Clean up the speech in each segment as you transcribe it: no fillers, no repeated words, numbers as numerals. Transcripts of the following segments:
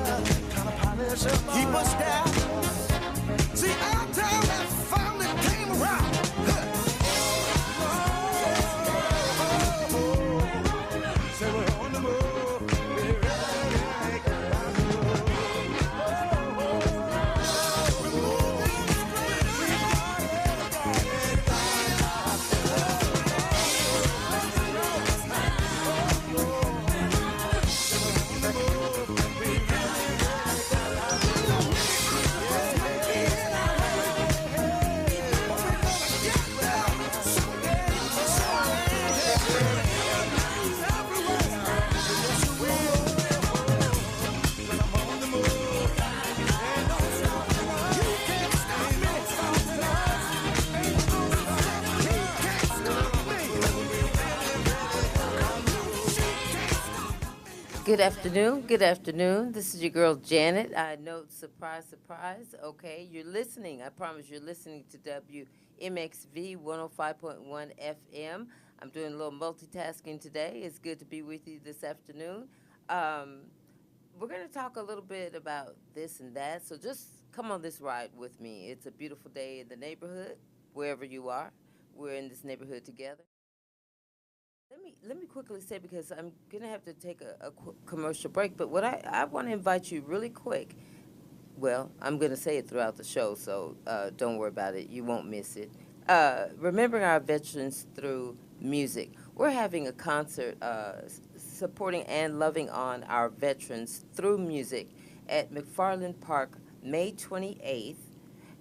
Keep us down. See, our town that finally came around. Say we're on the move. We're ready to Good afternoon. Good afternoon. This is your girl Janet. I know, surprise, surprise. Okay, you're listening. I promise you're listening to WMXV 105.1 FM. I'm doing a little multitasking today. It's good to be with you this afternoon. Um, we're going to talk a little bit about this and that. So just come on this ride with me. It's a beautiful day in the neighborhood, wherever you are. We're in this neighborhood together. Let me quickly say, because I'm gonna have to take a commercial break. But what I want to invite you really quick. Well, I'm gonna say it throughout the show, so don't worry about it. You won't miss it. Remembering our veterans through music. We're having a concert supporting and loving on our veterans through music at McFarland Park, May 28th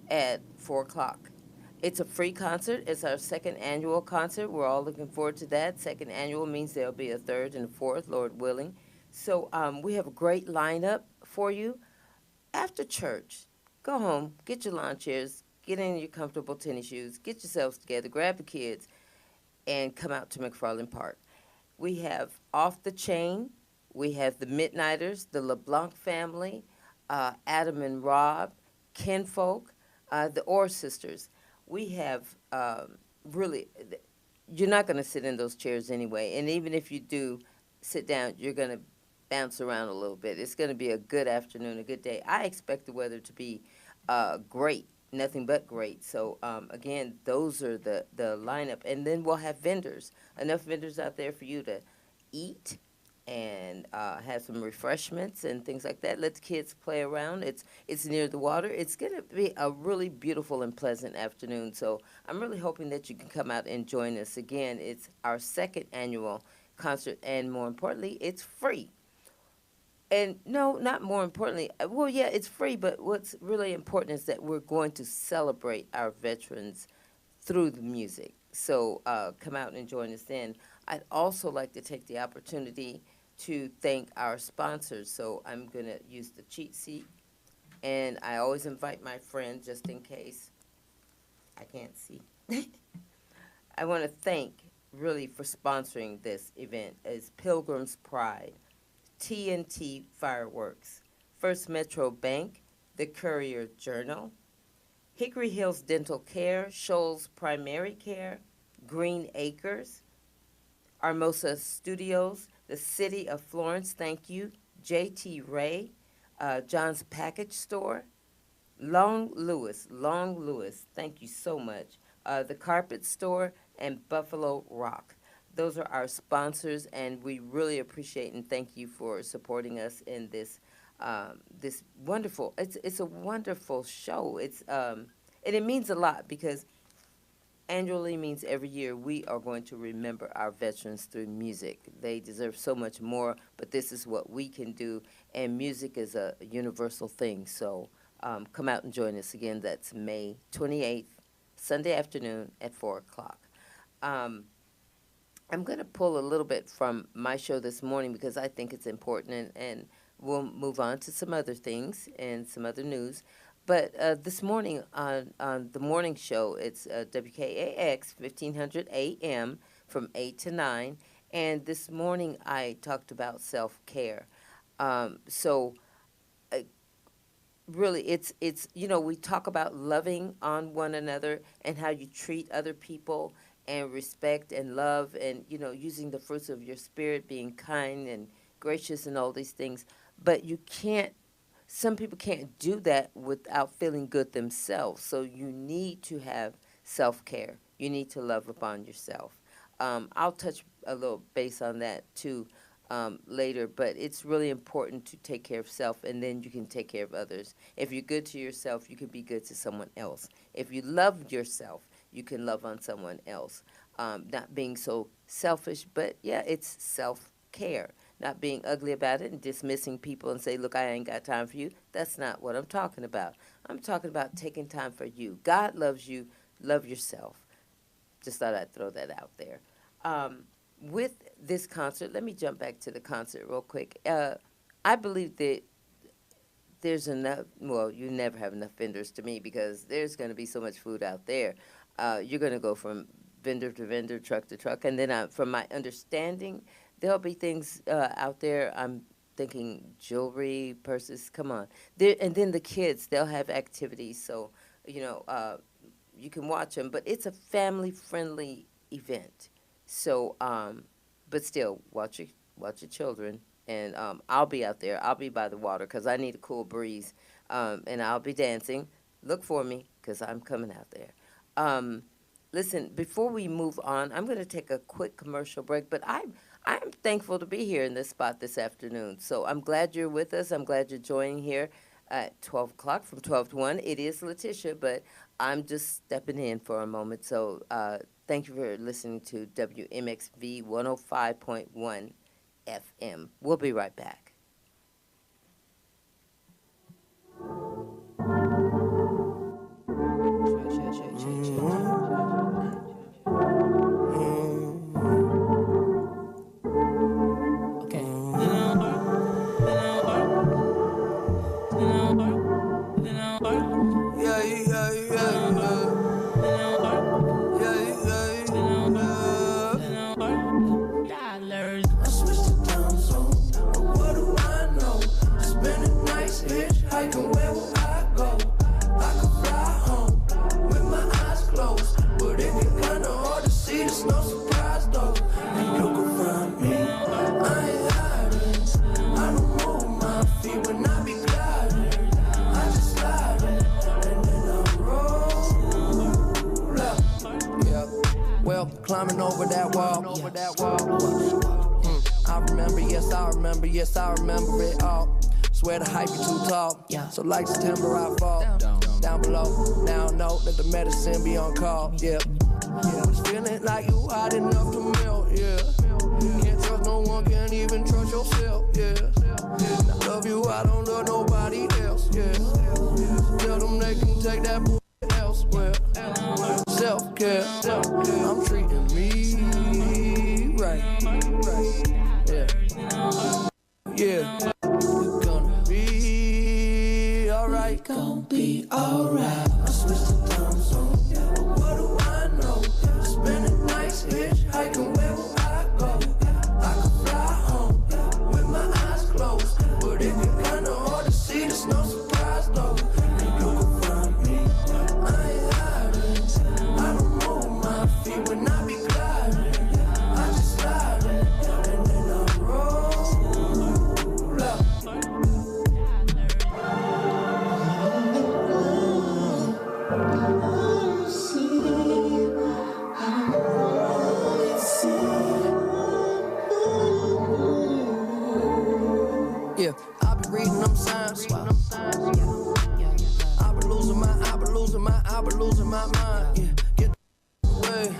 at 4 o'clock. It's a free concert. It's our second annual concert. We're all looking forward to that. Second annual means there'll be a third and a fourth, Lord willing. So we have a great lineup for you. After church, go home, get your lawn chairs, get in your comfortable tennis shoes, get yourselves together, grab the kids, and come out to McFarland Park. We have Off the Chain. We have the Midnighters, the LeBlanc family, Adam and Rob, Kinfolk, the Orr sisters. We have really, you're not going to sit in those chairs anyway. And even if you do sit down, you're going to bounce around a little bit. It's going to be a good afternoon, a good day. I expect the weather to be great, nothing but great. So, again, those are the lineup. And then we'll have vendors, enough vendors out there for you to eat and have some refreshments and things like that. Let the kids play around. It's near the water. It's going to be a really beautiful and pleasant afternoon. So I'm really hoping that you can come out and join us. Again, it's our second annual concert, and more importantly, it's free. And no, not more importantly, well, yeah, it's free, but what's really important is that we're going to celebrate our veterans through the music. So come out and join us then. I'd also like to take the opportunity to thank our sponsors. So I'm going to use the cheat sheet, and I always invite my friend just in case I can't see. I want to thank, really, for sponsoring this event is Pilgrim's Pride, TNT Fireworks, First Metro Bank, the Courier Journal, Hickory Hills Dental Care, Shoals Primary Care, Green Acres, Armosa Studios, the City of Florence, thank you, J.T. Ray, John's Package Store, Long Lewis, thank you so much, the Carpet Store, and Buffalo Rock. Those are our sponsors, and we really appreciate and thank you for supporting us in this this wonderful. It's a wonderful show. And it means a lot because annually means every year we are going to remember our veterans through music. They deserve so much more, but this is what we can do, and music is a universal thing. So come out and join us again. That's May 28th, Sunday afternoon at 4 o'clock. I'm going to pull a little bit from my show this morning because I think it's important, and we'll move on to some other things and some other news. But this morning on the morning show, it's WKAX 1500 AM from 8 to 9. And this morning I talked about self-care. So really, it's we talk about loving on one another and how you treat other people and respect and love and, using the fruits of your spirit, being kind and gracious and all these things. But you can't some people can't do that without feeling good themselves. So you need to have self-care. You need to love upon yourself. I'll touch a little base on that too later, but it's really important to take care of self, and then you can take care of others. If you're good to yourself, you can be good to someone else. If you love yourself, you can love on someone else. Not being so selfish, but yeah, it's self-care. Not being ugly about it and dismissing people and say, look, I ain't got time for you. That's not what I'm talking about. I'm talking about taking time for you. God loves you. Love yourself. Just thought I'd throw that out there. With this concert, let me jump back to the concert real quick. I believe that there's enough, well, you never have enough vendors to me because there's going to be so much food out there. You're going to go from vendor to vendor, truck to truck. And then from my understanding, there'll be things out there. I'm thinking jewelry, purses, come on. And then the kids, they'll have activities. So, you can watch them. But it's a family-friendly event. So, but still, watch your children. And I'll be out there. I'll be by the water because I need a cool breeze. And I'll be dancing. Look for me because I'm coming out there. Listen, before we move on, I'm going to take a quick commercial break. But I'm thankful to be here in this spot this afternoon. So I'm glad you're with us. I'm glad you're joining here at 12 o'clock from 12 to 1. It is Letitia, but I'm just stepping in for a moment. So thank you for listening to WMXV 105.1 FM. We'll be right back. Climbing over that wall. I remember it all. Swear the hype be too tall. So like September I fall down below. Now I know that the medicine be on call. Yeah. But it's feeling like you hot enough to melt. Yeah. Can't trust no one, can't even trust yourself. Yeah. I love you, I don't love nobody else. Yeah. Tell them they can take that elsewhere. Self-care, I'm treating me right. Yeah, we're gonna be alright. Gonna be alright. I switched the time zone, but what do I know? Spending nights hitchhiking wherever I go. I can fly home with my eyes closed, but it get kinda hard to see. There's no surprise though. And you can find me. I ain't hiding. I don't move my feet when I be gliding. I just slide and then I roll up. Yeah, I be reading them signs. I be losing my mind. Yeah, get the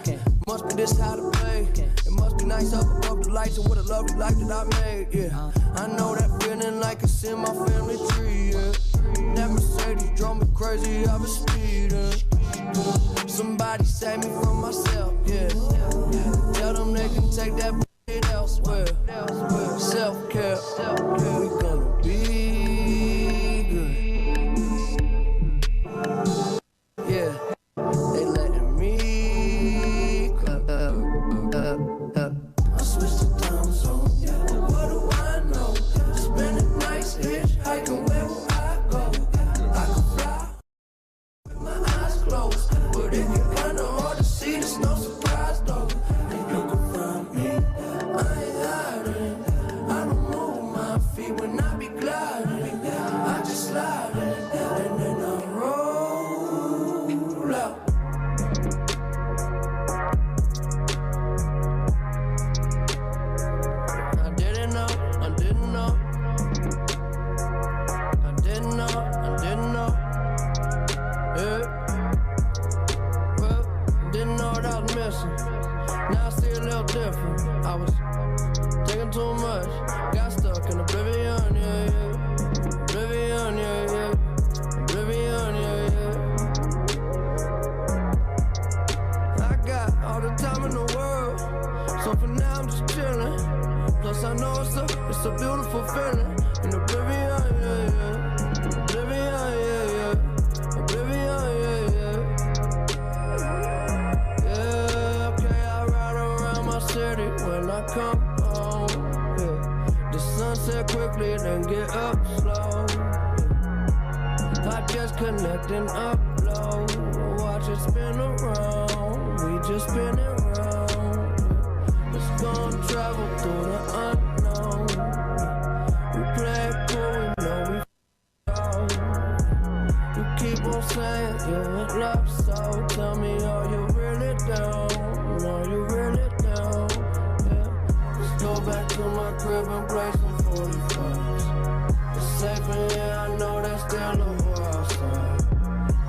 way. Must be this how to play. It must be nice up above the lights and what a lovely life that I made. Yeah, I know that feeling like it's in my family tree. Yeah, that Mercedes drove me crazy. I was speeding. Somebody save me from myself. Yeah, tell them they can take that elsewhere. Self-care. We gonna be good. Yeah, they letting me I switched the time zone. What do I know? Spending nights hitchhiking wherever I go. I can fly with my eyes closed, but it get kinda hard to see. There's no surprise though. And you can find me. I ain't hiding. I don't move my feet when just connect and upload. Watch it spin around. We just spin it round. Let's go and travel through the unknown. We play it cool, we know we out. You keep on saying you in love, so tell me, are you really down? Are you really down? Yeah. Let's go back to my crib and play some 45s. It's safe in here, I know there's still a war outside.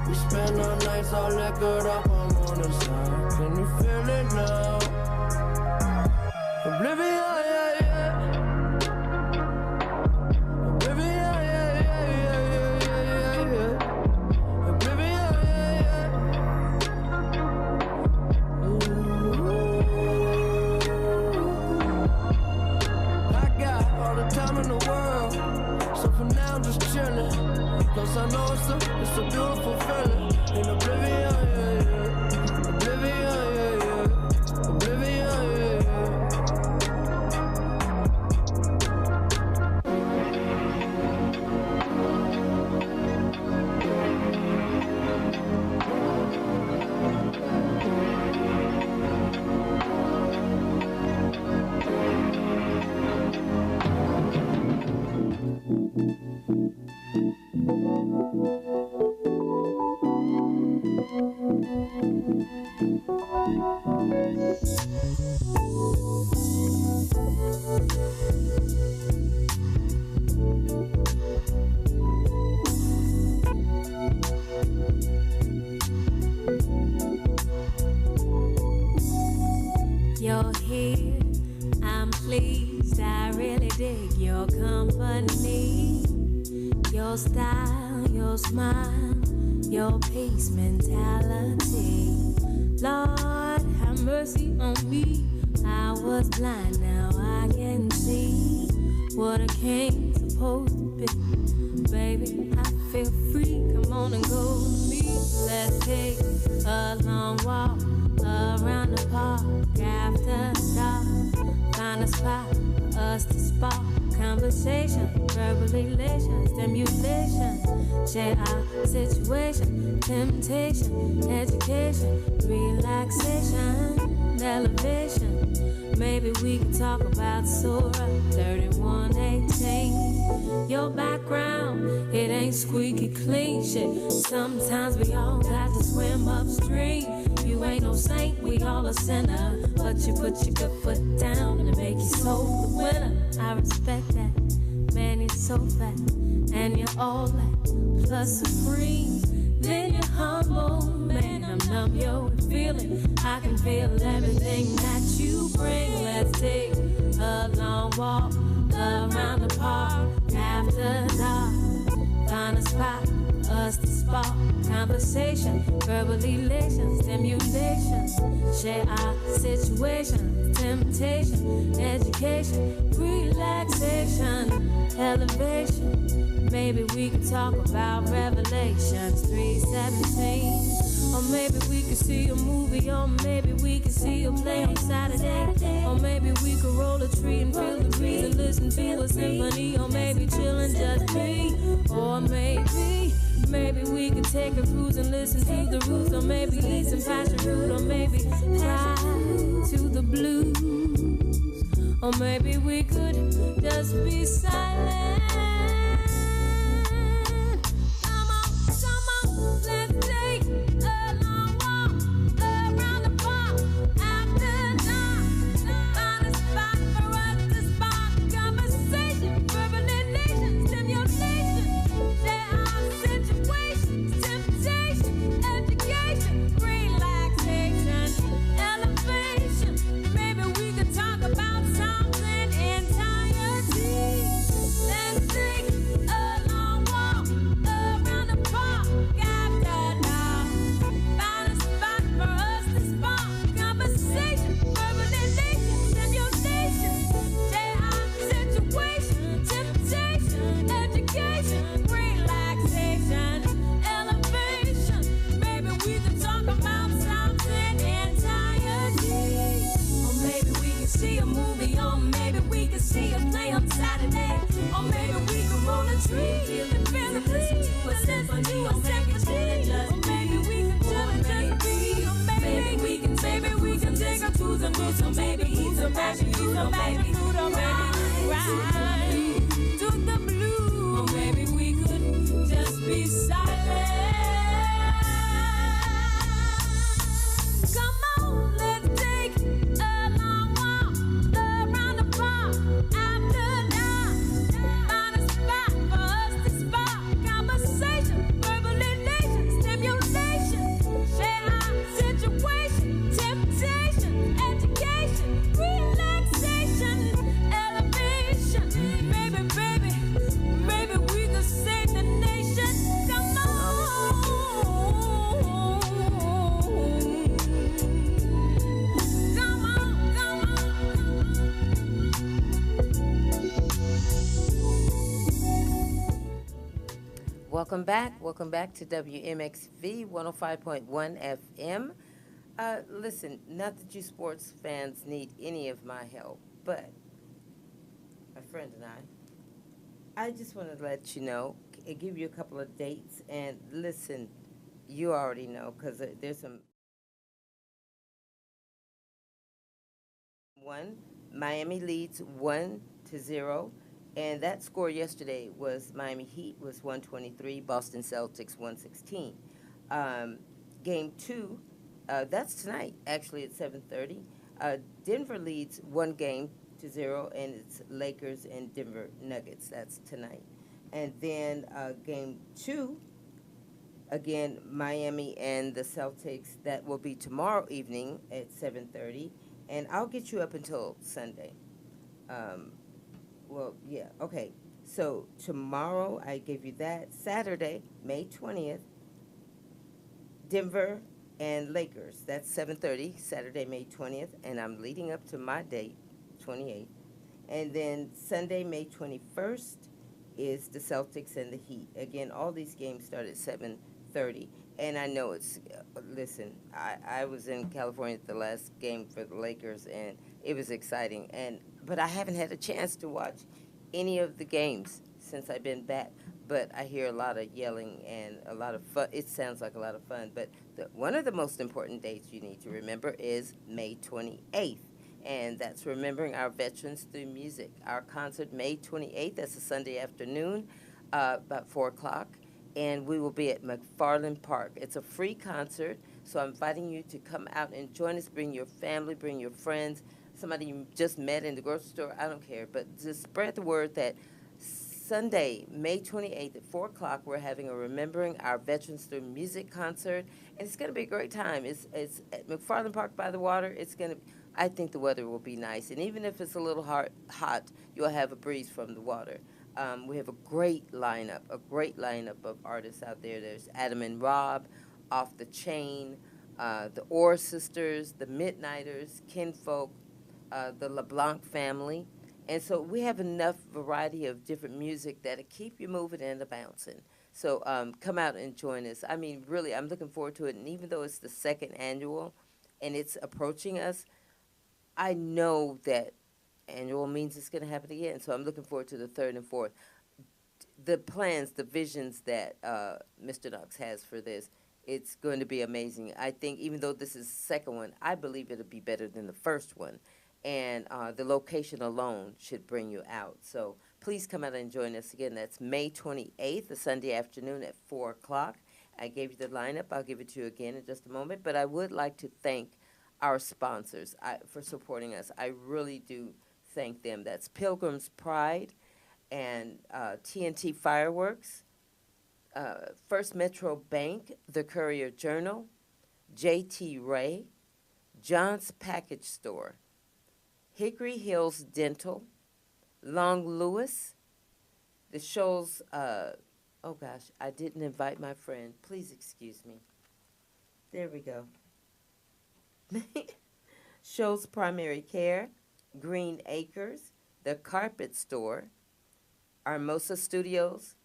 We spend our nights all liquored up, I'm on the side. Can you feel it now? Oblivion, yeah, yeah. Oblivion, yeah, yeah, yeah, yeah, yeah, yeah. Oblivion, yeah, yeah. Ooh. I got all the time in the world, so for now I'm just chilling. Cause I know it's a beautiful feeling. In oblivion, yeah, yeah. Oblivion, yeah, yeah. Oblivion, yeah, yeah. You're here, I'm pleased, I really dig your company. Your style, your smile, your peace mentality. Lord, have mercy on me. I was blind, now I can see what a king's supposed to be. Baby, I feel free, come on and go with me. Let's take a long walk around the park after dark. Find a spot for us to spark conversation, verbal elation, stimulation. Share our situation, temptation, education, relaxation, elevation. Maybe we can talk about Surah 31:18. Your background, it ain't squeaky clean shit. Sometimes we all got to swim upstream. You ain't no saint, we all a sinner. But you put your good foot down and make your soul the winner. I respect that. Man, you're so fat, and you're all that, plus supreme. Then you're humble, man, I'm numb, yo, feeling. I can feel everything that you bring. Let's take a long walk around the park after dark. Find a spot for us to spark conversation, verbal elation, stimulation. Share our situation, temptation, education, relaxation, elevation. Maybe we could talk about Revelations 3:17. Or maybe we could see a movie, or maybe we could see a play on Saturday. Or maybe we could roll a tree and feel the breeze and listen to a symphony. Or maybe chill and just be. Or maybe we could take a cruise and listen to the roots. Or maybe eat some passion fruit. Or maybe fly to the blues. Or maybe we could just be silent. Let's take a long walk around the park after dark. Find a spot for us to spark conversation, verbalization, stimulation. Share our situation, temptation, education, relaxation, elevation. Maybe we could talk about something entirety. Let's take be. Or maybe chill just be. Maybe we can take her to the moon. So maybe eat some passion. So maybe ride to the blue. Or maybe we could just be silent. Come on, let's take a long walk around the park after dark. Find a spot for us to spark conversation, verbal elation, stimulation, share our situation, temptation, education, relaxation, elevation. Maybe we could save the nation. Come on. Come on, come Welcome back to WMXV 105.1 FM. Listen, not that you sports fans need any of my help, but my friend and I just want to let you know, give you a couple of dates, and listen, you already know, because there's some. One, Miami leads 1-0, and that score yesterday was Miami Heat was 123, Boston Celtics 116. Game two, that's tonight, actually at 7:30. Denver leads 1-0, and it's Lakers and Denver Nuggets. That's tonight. And then game two, again, Miami and the Celtics. That will be tomorrow evening at 7:30. And I'll get you up until Sunday. Well, yeah, okay. So tomorrow, I gave you that. Saturday, May 20th, Denver and Lakers. That's 7:30, Saturday, May 20th. And I'm leading up to my date, 28th. And then Sunday, May 21st, is the Celtics and the Heat. Again, all these games start at 7:30. And I know it's, listen, I was in California at the last game for the Lakers, and it was exciting. But I haven't had a chance to watch any of the games since I've been back. But I hear a lot of yelling and a lot of fun. It sounds like a lot of fun. But one of the most important dates you need to remember is May 28th. And that's remembering our veterans through music. Our concert, May 28th, that's a Sunday afternoon, about 4 o'clock. And we will be at McFarland Park. It's a free concert, so I'm inviting you to come out and join us. Bring your family, bring your friends, somebody you just met in the grocery store, I don't care. But just spread the word that Sunday, May 28th at 4 o'clock, we're having a Remembering Our Veterans Through Music concert. And it's going to be a great time. It's at McFarland Park by the water. I think the weather will be nice. And even if it's a little hot, you'll have a breeze from the water. We have a great lineup of artists out there. There's Adam and Rob, Off the Chain, the Orr Sisters, the Midnighters, Kinfolk, the LeBlanc family. And so we have enough variety of different music that'll keep you moving and a-bouncing. So come out and join us. I mean, really, I'm looking forward to it. And even though it's the second annual and it's approaching us, I know that annual means it's going to happen again. So I'm looking forward to the third and fourth. The plans, the visions that Mr. Knox has for this, it's going to be amazing. I think even though this is the second one, I believe it'll be better than the first one. And the location alone should bring you out. So please come out and join us again. That's May 28th, a Sunday afternoon at 4 o'clock. I gave you the lineup. I'll give it to you again in just a moment. But I would like to thank our sponsors for supporting us. I really do thank them. That's Pilgrim's Pride and TNT Fireworks, First Metro Bank, The Courier Journal, J.T. Ray, John's Package Store, Hickory Hills Dental, Long Lewis, the Shoals, oh gosh, I didn't invite my friend. Please excuse me. There we go. Shoals Primary Care, Green Acres, The Carpet Store, Hermosa Studios,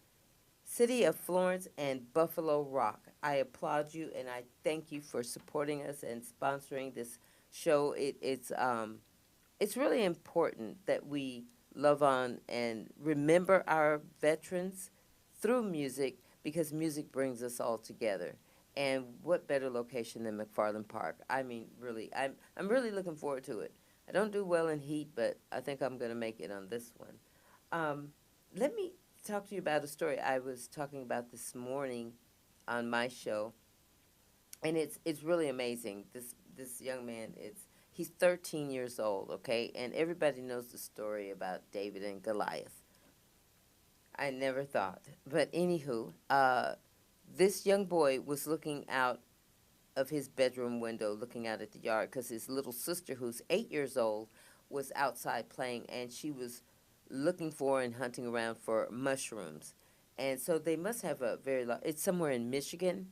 City of Florence, and Buffalo Rock. I applaud you, and I thank you for supporting us and sponsoring this show. It's really important that we love on and remember our veterans through music, because music brings us all together. And what better location than McFarland Park? I mean, really, I'm really looking forward to it. I don't do well in heat, but I think I'm going to make it on this one. Let me talk to you about a story I was talking about this morning on my show, and it's really amazing. This young man, he's 13 years old, okay, and everybody knows the story about David and Goliath. I never thought, but anywho, this young boy was looking out of his bedroom window, looking out at the yard, because his little sister, who's 8 years old, was outside playing, and she was looking for and hunting around for mushrooms. And so they must have a very large, it's somewhere in Michigan,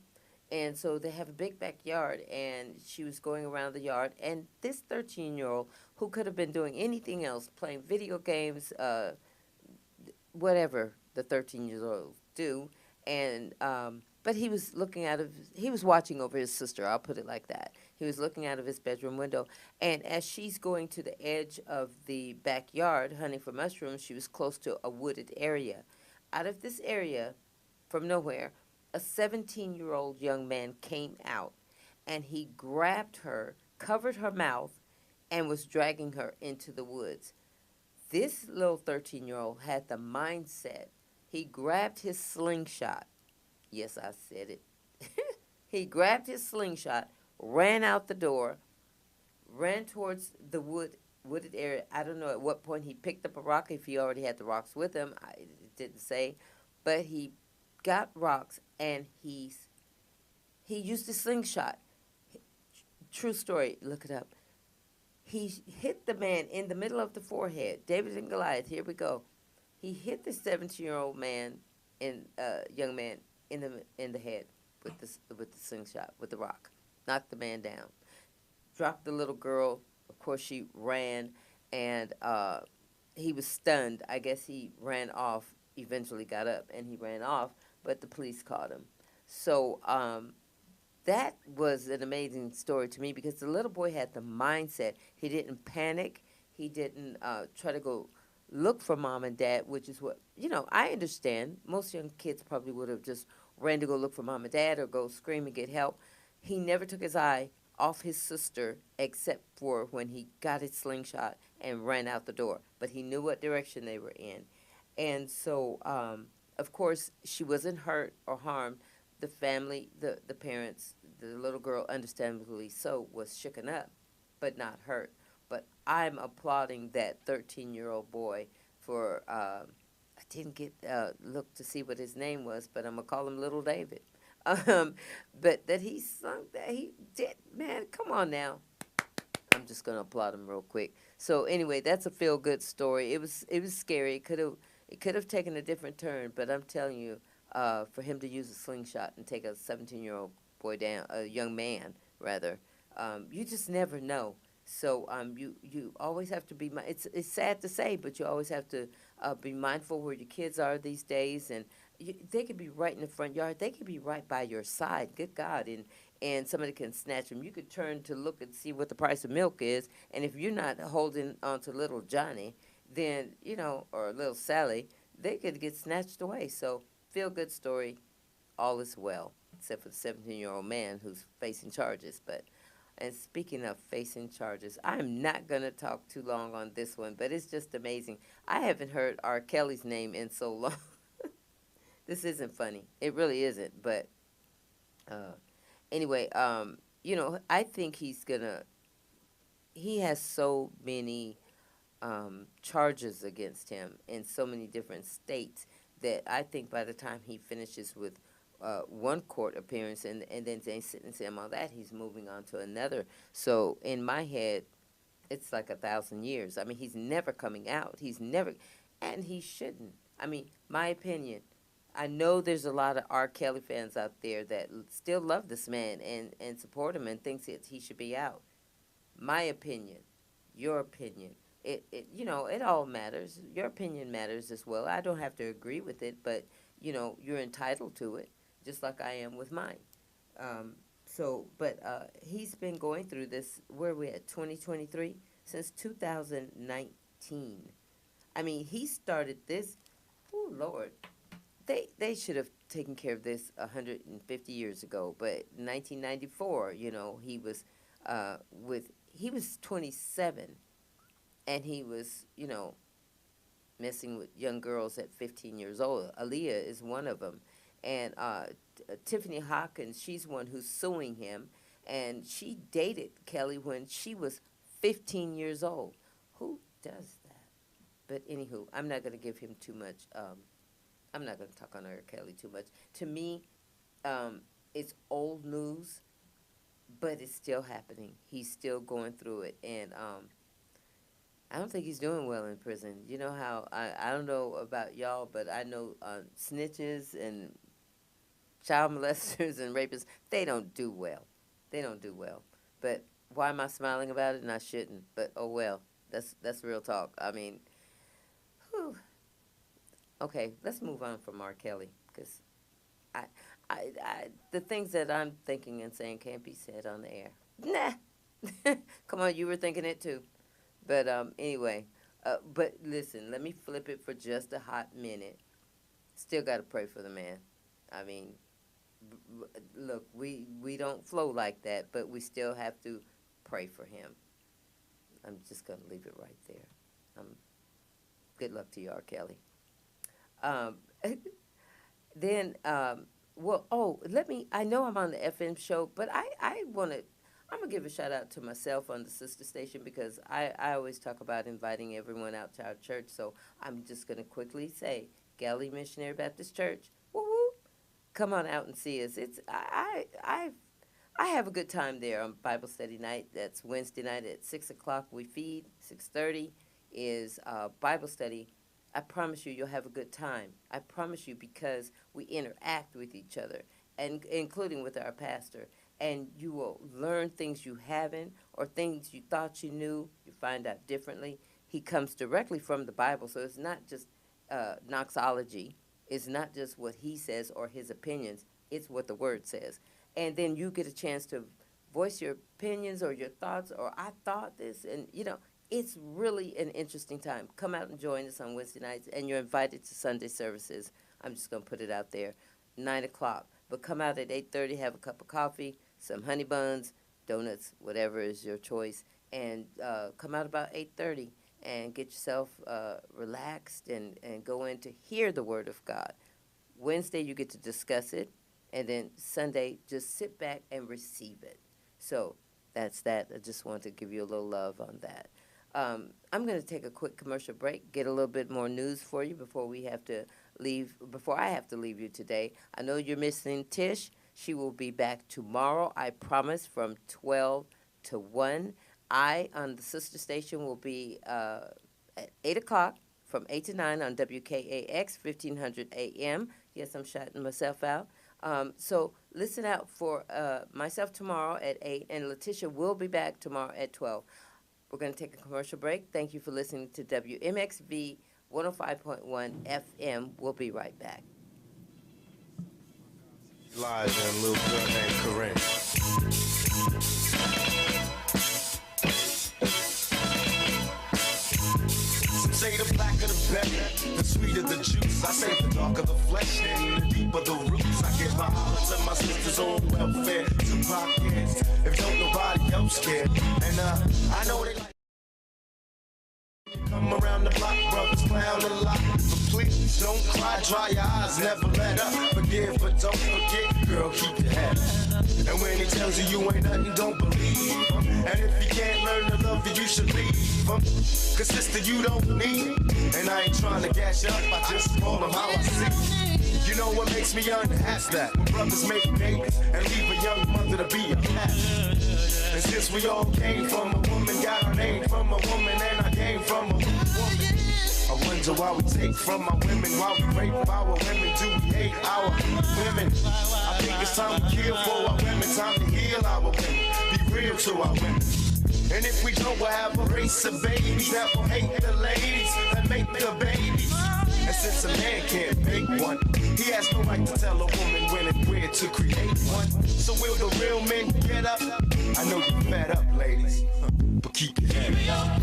and so they have a big backyard, and she was going around the yard, and this 13-year-old, who could have been doing anything else, playing video games, whatever the 13-year-olds do, and but he was he was watching over his sister, I'll put it like that. He was looking out of his bedroom window, and as she's going to the edge of the backyard hunting for mushrooms, she was close to a wooded area. Out of this area, from nowhere, a 17-year-old young man came out, and he grabbed her, covered her mouth, and was dragging her into the woods. This little 13-year-old had the mindset. He grabbed his slingshot. Yes, I said it. He grabbed his slingshot, ran out the door, ran towards the wooded area. I don't know at what point he picked up a rock, if he already had the rocks with him. It didn't say. But he got rocks, and he used a slingshot. True story. Look it up. He hit the man in the middle of the forehead. David and Goliath, here we go. He hit the 17-year-old man, young man, in the head with the slingshot, with the rock. Knocked the man down. Dropped the little girl. Of course, she ran, and he was stunned. I guess he ran off, eventually got up, and he ran off, but the police caught him. So that was an amazing story to me, because the little boy had the mindset. He didn't panic. He didn't try to go look for mom and dad, which is what, I understand. Most young kids probably would have just ran to go look for mom and dad or go scream and get help. He never took his eye off his sister, except for when he got his slingshot and ran out the door. But he knew what direction they were in. And so, of course, she wasn't hurt or harmed. The family, the parents, the little girl, understandably so, was shooken up, but not hurt. But I'm applauding that 13-year-old boy for, I didn't get look to see what his name was, but I'm going to call him Little David. But that he sung that, he did, man, come on now. I'm just going to applaud him real quick. So anyway, that's a feel-good story. It was scary. It could have taken a different turn, but I'm telling you, for him to use a slingshot and take a 17-year-old boy down, a young man, rather, you just never know. So you always have to be, it's sad to say, but you always have to be mindful where your kids are these days. And they could be right in the front yard. They could be right by your side, good God, and somebody can snatch them. You could turn to look and see what the price of milk is, and if you're not holding on to little Johnny, then, or little Sally, they could get snatched away. So feel-good story, all is well, except for the 17-year-old man who's facing charges. And speaking of facing charges, I'm not going to talk too long on this one, but it's just amazing. I haven't heard R. Kelly's name in so long. This isn't funny. It really isn't. But anyway, I think he has so many charges against him in so many different states that I think by the time he finishes with one court appearance and then they sentence him on that, he's moving on to another. So in my head, it's like 1,000 years. I mean, he's never coming out. He's never, and he shouldn't. I mean, my opinion, I know there's a lot of R. Kelly fans out there that still love this man and support him and thinks that he should be out. My opinion, your opinion, it all matters. Your opinion matters as well. I don't have to agree with it, but, you're entitled to it, just like I am with mine. But he's been going through this, where are we at, 2023? Since 2019. I mean, he started this, oh, Lord. They should have taking care of this 150 years ago. But in 1994, you know, he was he was 27, and he was, you know, messing with young girls at 15 years old. Aaliyah is one of them. And Tiffany Hawkins, she's one who's suing him. And she dated Kelly when she was 15 years old. Who does that? But anywho, I'm not going to give him too much. I'm not going to talk on R. Kelly too much. To me, it's old news, but it's still happening. He's still going through it. And I don't think he's doing well in prison. You know how, I don't know about y'all, but I know snitches and child molesters and rapists, they don't do well. They don't do well. But why am I smiling about it? And I shouldn't. But oh well, that's real talk. I mean, whew. Okay, let's move on from R. Kelly, because the things that I'm thinking and saying can't be said on the air. Nah. Come on, you were thinking it too. But anyway, but listen, let me flip it for just a hot minute. Still got to pray for the man. I mean, look, we don't flow like that, but we still have to pray for him. I'm just going to leave it right there. Good luck to you, R. Kelly. Then, I know I'm on the FM show, but I'm going to give a shout out to myself on the sister station, because I always talk about inviting everyone out to our church. So I'm just going to quickly say, Galilee Missionary Baptist Church, woo-woo, come on out and see us. I have a good time there on Bible study night. That's Wednesday night at 6 o'clock. We feed. 6:30 is Bible study. I promise you'll have a good time. I promise you, because we interact with each other, and including with our pastor. And you will learn things you haven't, or things you thought you knew, you find out differently. He comes directly from the Bible, so it's not just Knoxology. It's not just what he says or his opinions. It's what the Word says. And then you get a chance to voice your opinions or your thoughts, or I thought this, and, you know, it's really an interesting time. Come out and join us on Wednesday nights, and you're invited to Sunday services. I'm just going to put it out there, 9 o'clock. But come out at 8:30, have a cup of coffee, some honey buns, donuts, whatever is your choice, and come out about 8:30 and get yourself relaxed and go in to hear the Word of God. Wednesday, you get to discuss it, and then Sunday, just sit back and receive it. So that's that. I just wanted to give you a little love on that. I'm going to take a quick commercial break, get a little bit more news for you before I have to leave you today. I know you're missing Tish. She will be back tomorrow, I promise, from 12 to 1. I, on the sister station, will be at 8 o'clock from 8 to 9 on WKAX, 1500 AM. Yes, I'm shouting myself out. So listen out for myself tomorrow at 8, and Letitia will be back tomorrow at 12. We're going to take a commercial break. Thank you for listening to WMXV 105.1 FM. We'll be right back. Live and a little girl named Corinne. Some say the blacker the better, the sweeter the juice. I say the darker the flesh and the deeper the roots. I give my holler to my sisters on welfare. Tupac kids, if don't nobody else care. And I know they like come around the block, brothers clown a lot. But please don't cry, dry your eyes, never let up. Forgive, but don't forget, girl, keep your head up. And when he tells you you ain't nothing, don't believe him. And if he can't learn to love you, you should leave him. Cause sister, you don't need it. And I ain't trying to gas you up, I just call him how I see. You know what makes me unhappy? That when brothers make babies and leave a young mother to be a pastor. And since we all came from a woman, got our name from a woman, and I came from a woman. I wonder why we take from our women, why we rape our women, do we hate our women? I think it's time to kill for our women, time to heal our women, be real to our women. And if we don't, we'll have a race of babies that will hate the ladies that make the babies. And since a man can't make one, he has no right to tell a woman when and where to create one. So will the real men get up? I know you're fed up, ladies, but keep your head up.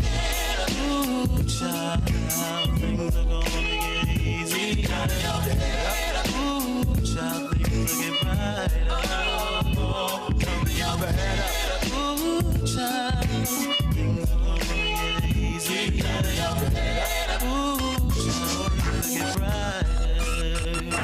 Ooh, child, things are gonna get easy. Ooh, child, things will get brighter. Come and y'all head up. Ooh, child, things are gonna get easier. Ooh, child, things will get brighter.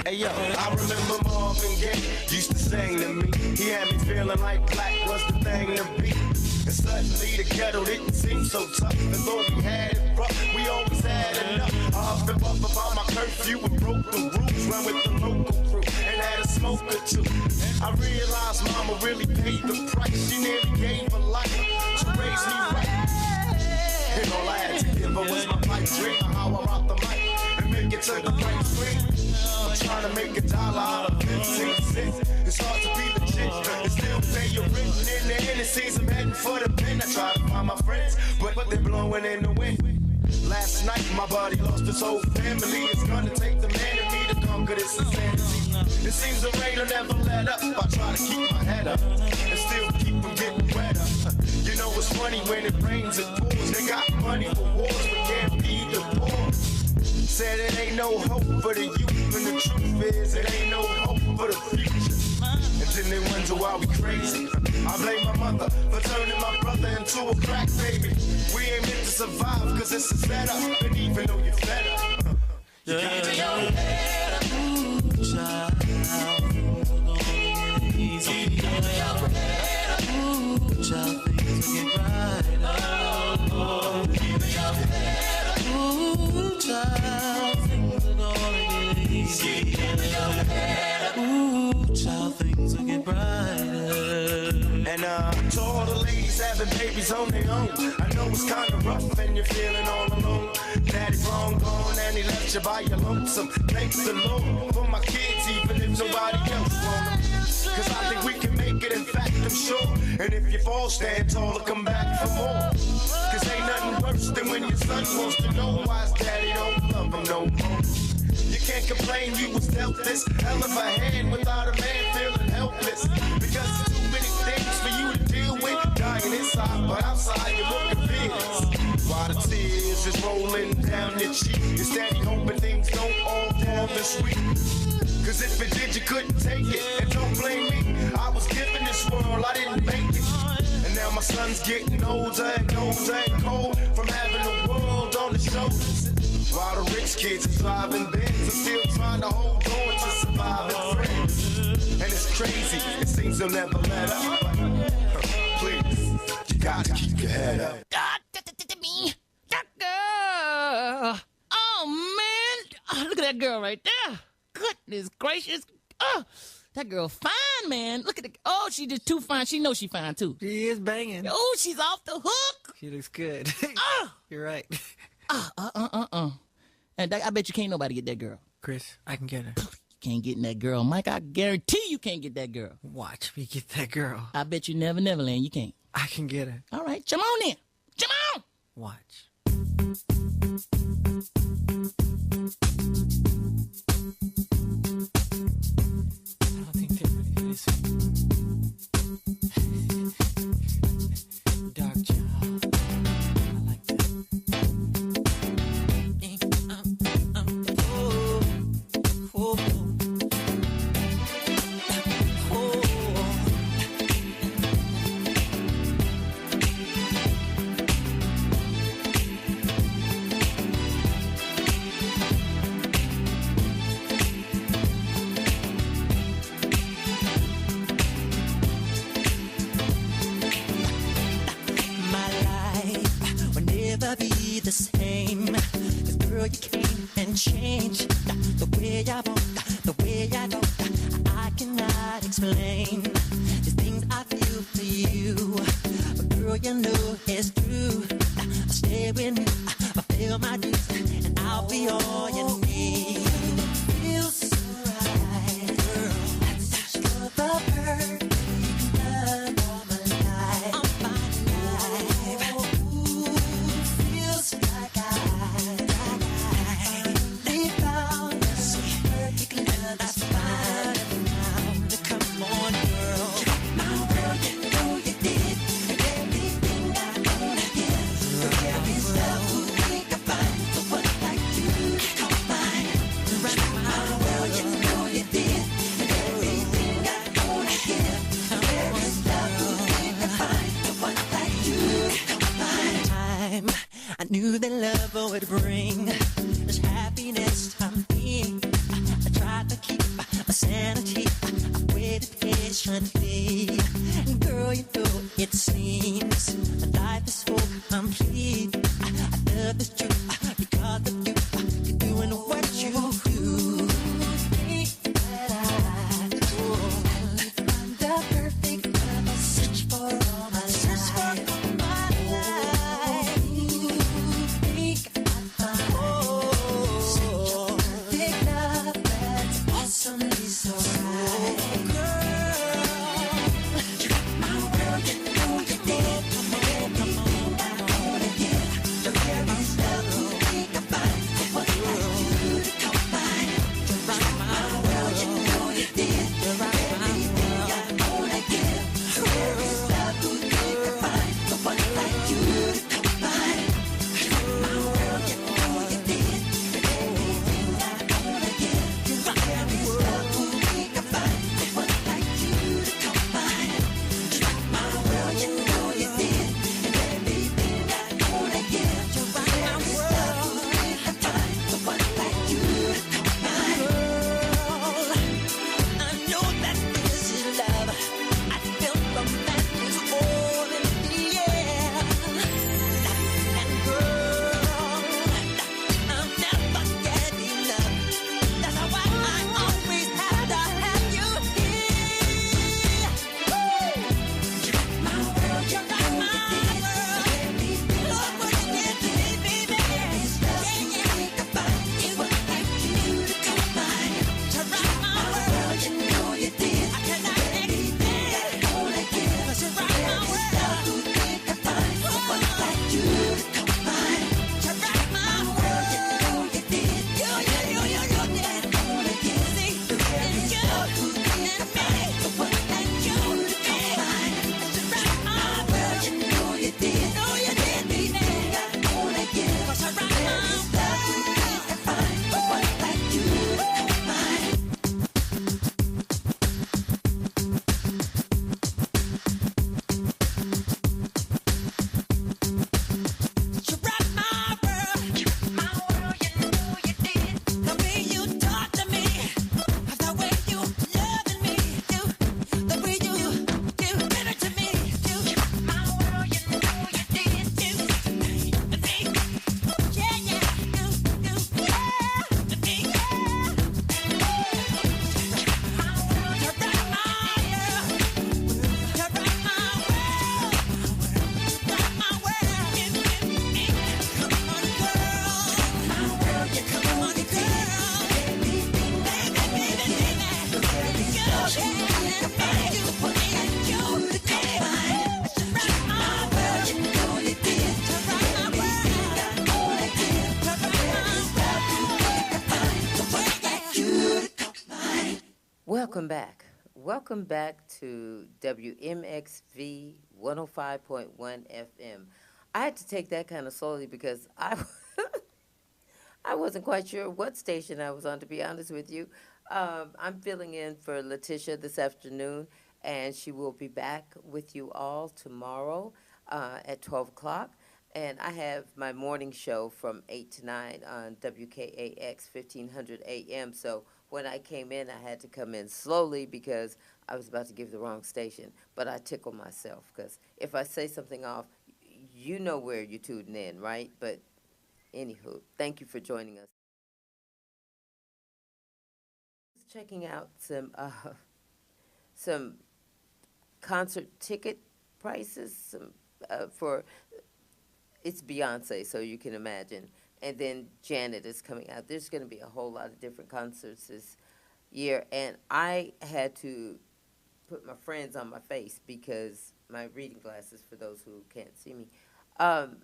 Hey yo, I remember Marvin Gaye used to sing to me. He had me feeling like black was the thing to be. And suddenly the ghetto didn't seem so tough. And though we had it rough, we always had enough. I huffed and puffed about my curfew and broke the rules. Run with the local crew and had a smoke or two. I realized mama really paid the price. She nearly gave her life to raise me right. And all I had to give her was my pipe dream of how I rock the mic and make it to the right screen. I'm trying to make $1 out of 15 cents. It's hard to be legit and still pay your rent. And in the end, it seems I'm heading for the pen. I try to find my friends, but they're blowing in the wind. Last night, my body lost its whole family. It's gonna take the man in me to conquer this insanity. It seems the rain will never let up. I try to keep my head up and still keep from getting wetter. You know it's funny when it rains, it pours. They got money for wars, but can't feed the poor. Said it ain't no hope for the youth, and the truth is it ain't no hope for the future. And then they wonder why we crazy. I blame my mother for turning my brother into a crack baby. We ain't meant to survive cause it's a setup. And even though you're fed up, you can't be your head up. Ooh, child, things are gonna get easier. Ooh, child, things will get brighter. Ooh, child, things are gonna get easier. Ooh, child, things will get brighter. And to all the ladies having babies on their own, I know it's kind of rough and you're feeling all alone. Daddy's long gone and he left you by your lonesome. Thank the Lord for my kids, even if nobody else want them. Cause I think we can make it, in fact I'm sure. And if you fall, stand tall and come back for more. Cause ain't nothing worse than when your son wants to know why his daddy don't love him no more. You can't complain you was dealt this hell of a hand without a man feeling helpless. Because there's too many things for you to deal with. Dying inside, but outside you're looking fierce. While the tears is rolling down your cheek, you're steady hoping things don't all fall this week. Cause if it did, you couldn't take it. And don't blame me, I was given this world, I didn't make it. And now my son's getting older and older and cold from having the world on his shoulders. While the rich kids are driving Benz, I'm still trying to hold on to surviving friends. And it's crazy, it seems they'll never let up. Please, you gotta keep your head up. That girl. Oh, man. Oh, look at that girl right there. Goodness gracious. Oh, that girl fine, man. Look at the. Oh, she just too fine. She knows she fine, too. She is banging. Oh, she's off the hook. She looks good. Oh. You're right. And I bet you can't nobody get that girl. Chris, I can get her. You can't get in that girl. Mike, I guarantee you can't get that girl. Watch me get that girl. I bet you Neverland, you can't. I can get her. All right, come on then. Come on. Watch. I don't think they're ready for this. Dark child. I like that. Be the same. 'Cause girl, you came and changed the way I walk, the way I talk. I cannot explain the things I feel for you. But girl, you know it's true. I stay with me, I feel my dues, and I'll be all you need. Feels so right, girl. That's the perfect love all my life. All my life. Like I found us perfectly that's fine now. Come on, girl. My girl, you know you did everything I wanna give. There is love who we can find someone like you. Come find. knew that love would bring this happiness to me. I tried to keep my sanity. I waited patiently. Girl, you know it seems my life is so complete. I love this truth because of you. You're doing what you do. Think that I could find the perfect love. I search for all my life. Think I found such a perfect love that's awesomely so right. Girl, you got my world, you know you did. Everything I wanna give. The very love you think I find. What like you to come find. You rock my world, you know you did. Everything I wanna give. The very love you think I find. What like you to come find. You rock my world, you know you did. Everything I wanna give. The very love you think I find. What like you to come find. You rock my world, you know you did. Everything I wanna give. The very love you think I find. What like you to come find. Girl, I know that this is love. I feel the madness all in the air. And girl, I'll never get enough. That's why I always have to have you here. You rock my world, you rock my world. Look what you did to me, baby. Think I find you like you to come find. You rock my world, you know you did. I cannot explain. 'Cause you rock my world. Think I find someone like you to come find. You rock my world, you know you did. You did. See, it's you and me. Someone like you to come find. You rock my world, you know you did. Everything I wanna give. 'Cause you rock my world. Think I find someone like you to come find. You rock my world, you know you did. The way you talk to me, the way you loving me, the way you give it to me. You rock my world, you know you did. Me, yeah, yeah, yeah, me, yeah. You rock my world, you rock my world, you rock my world. Rock my world. Come on, girl. My world, yeah, come on, girl. Baby, girl, yeah, you put it in you to come on. Rock my world, you know you did. Rock my world. I wanna give. Rock my world. Welcome back. Welcome back to WMXV 105.1 FM. I had to take that kind of slowly because I wasn't quite sure what station I was on, to be honest with you. I'm filling in for Letitia this afternoon, and she will be back with you all tomorrow at 12 o'clock. And I have my morning show from 8 to 9 on WKAX 1500 AM. So when I came in, I had to come in slowly because I was about to give the wrong station. But I tickle myself because if I say something off, you know where you're tuning in, right? But anywho, thank you for joining us. Checking out some concert ticket prices for it's Beyonce, so you can imagine. And then Janet is coming out. There's going to be a whole lot of different concerts this year, and I had to put my friends on my face because my reading glasses, for those who can't see me, I'm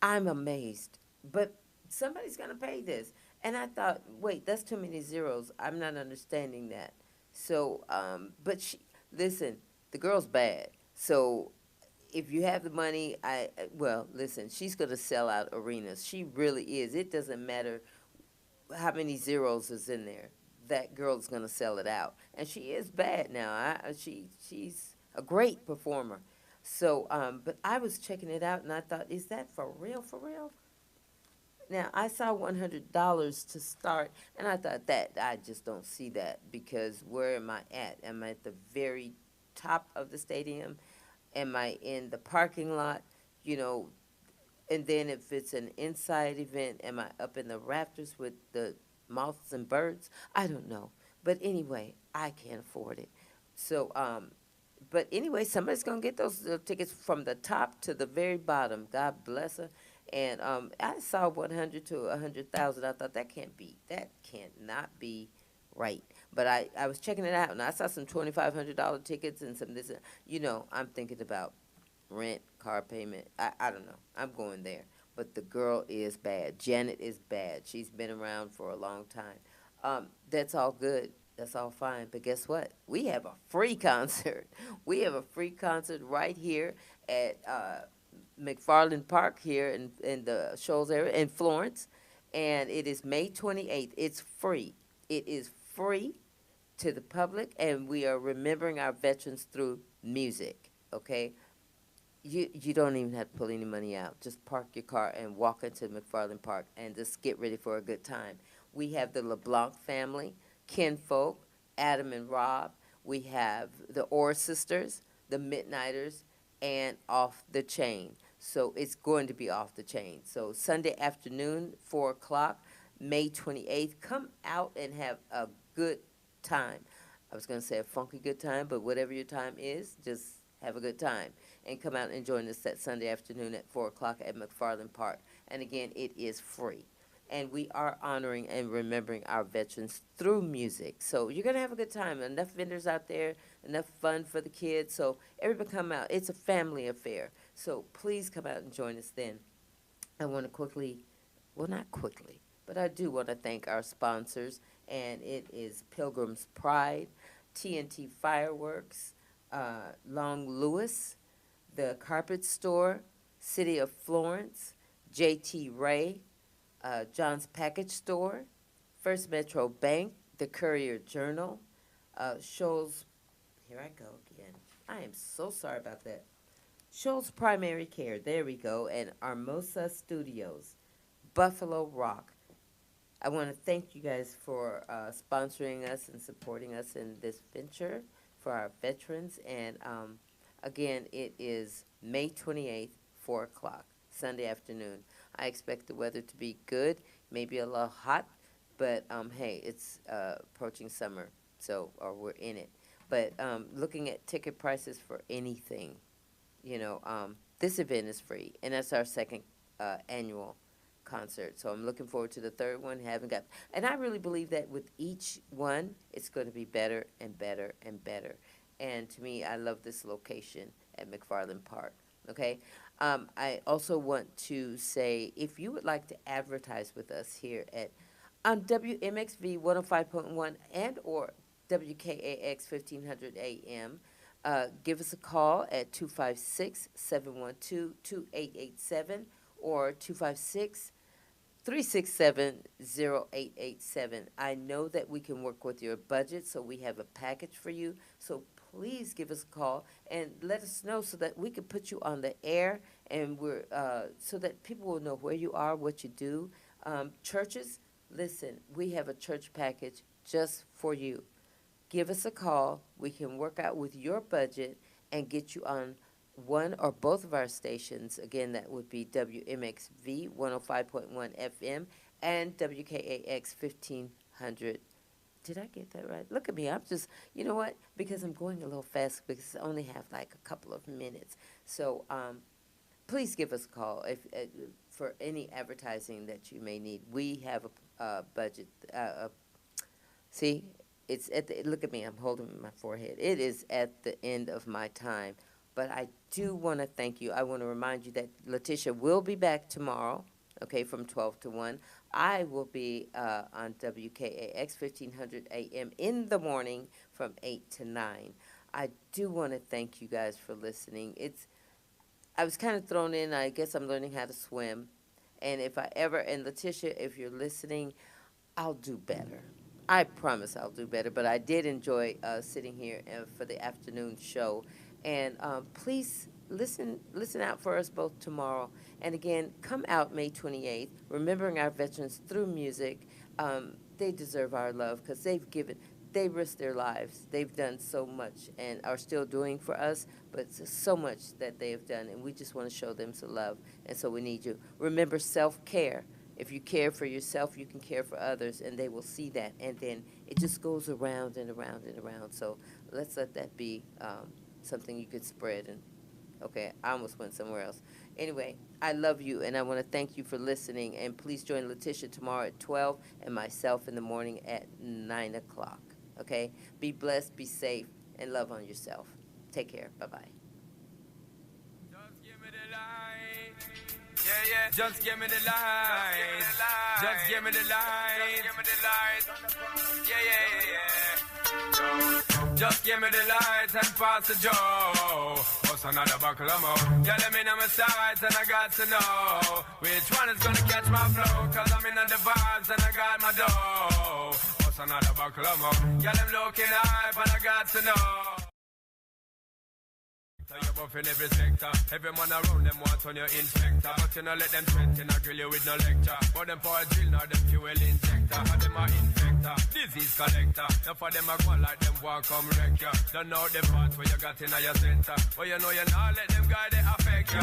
amazed. But somebody's going to pay this. And I thought, wait, that's too many zeros. I'm not understanding that. So, but listen, the girl's bad. So if you have the money, well, listen, she's going to sell out arenas. She really is. It doesn't matter how many zeros is in there. That girl's going to sell it out. And she is bad now. She's a great performer. So, but I was checking it out and I thought, is that for real? For real? Now I saw $100 to start, and I thought that I just don't see that because where am I at? Am I at the very top of the stadium? Am I in the parking lot? You know, and then if it's an inside event, am I up in the rafters with the moths and birds? I don't know. But anyway, I can't afford it. So, but anyway, somebody's gonna get those tickets from the top to the very bottom. God bless her. And I saw 100 to 100,000. I thought that cannot be right. But I was checking it out, and I saw some $2,500 tickets and some this. You know, I'm thinking about rent, car payment. I don't know. I'm going there. But the girl is bad. Janet is bad. She's been around for a long time. That's all good. That's all fine. But guess what? We have a free concert. We have a free concert right here at McFarland Park here in the Shoals area in Florence. And it is May 28th. It's free. It is free to the public, and we are remembering our veterans through music, okay? You don't even have to pull any money out. Just park your car and walk into McFarland Park and just get ready for a good time. We have the LeBlanc family, Kinfolk, Adam and Rob. We have the Orr sisters, the Midnighters, and Off the Chain. So it's going to be off the chain. So Sunday afternoon, 4 o'clock, May 28th. Come out and have a good time. I was going to say a funky good time, but whatever your time is, just have a good time. And come out and join us that Sunday afternoon at 4 o'clock at McFarland Park. And again, it is free. And we are honoring and remembering our veterans through music. So you're going to have a good time. Enough vendors out there, enough fun for the kids. So everybody come out. It's a family affair. So please come out and join us then. I want to quickly, well, not quickly, but I do want to thank our sponsors. And it is Pilgrim's Pride, TNT Fireworks, Long Lewis, the Carpet Store, City of Florence, J.T. Ray, John's Package Store, First Metro Bank, the Courier Journal, Shoals, here I go again. I am so sorry about that. Shoals Primary Care, there we go, and Armosa Studios, Buffalo Rock. I want to thank you guys for sponsoring us and supporting us in this venture for our veterans. And again, it is May 28th, 4 o'clock, Sunday afternoon. I expect the weather to be good, maybe a little hot, but hey, it's approaching summer, so or we're in it. But looking at ticket prices for anything, you know, this event is free, and that's our second annual concert. So I'm looking forward to the third one. And I really believe that with each one, it's going to be better and better and better. And to me, I love this location at McFarland Park. Okay. I also want to say, if you would like to advertise with us here at on WMXV 105.1 and or WKAX 1500 AM, give us a call at 256-712-2887 or 256-367-0887. I know that we can work with your budget, so we have a package for you. So please give us a call and let us know so that we can put you on the air, and we're so that people will know where you are, what you do. Churches, listen, we have a church package just for you. Give us a call. We can work out with your budget and get you on one or both of our stations. Again, that would be WMXV 105.1 FM and WKAX 1500. Did I get that right? Look at me. I'm just, you know what? Because I'm going a little fast because I only have like a couple of minutes. So please give us a call if for any advertising that you may need. We have a budget. See, it's at the, look at me. I'm holding my forehead. It is at the end of my time. But I do want to thank you. I want to remind you that Letitia will be back tomorrow, okay, from 12 to 1. I will be on WKAX 1500 AM in the morning from 8 to 9. I do want to thank you guys for listening. I was kind of thrown in. I guess I'm learning how to swim. And if I ever, and Letitia, if you're listening, I'll do better. I promise I'll do better. But I did enjoy sitting here for the afternoon show. And please listen out for us both tomorrow. And again, come out May 28th, remembering our veterans through music. They deserve our love because they risked their lives. They've done so much and are still doing for us, but it's so much that they have done, and we just want to show them some love, and so we need you. Remember self-care. If you care for yourself, you can care for others, and they will see that, and then it just goes around and around and around. So let's let that be something you could spread. And okay, I almost went somewhere else. Anyway, I love you, and I want to thank you for listening, and please join Letitia tomorrow at 12 and myself in the morning at 9 o'clock. Okay? Be blessed, be safe, and love on yourself. Take care. Bye-bye. Just give me the light. Yeah, yeah. Just give me the light. Just give me the light. Just give me the light. Yeah, yeah, yeah. Just give me the light and pass the joe. What's another buckle of more? Yeah, let me know my sights and I got to know which one is gonna catch my flow. Cause I'm in the vibes and I got my dough. What's another buckle of more? Yeah, them looking hype and I got to know. You're buff in every sector. Every man around them want on your inspector. But you know let them threaten or grill you with no lecture. But them for a drill now them fuel injector. And them a infector, disease collector. Now for them a go like them want come wreck ya. Don't know the part where you got in your center. But you know you not let them guy they affect ya.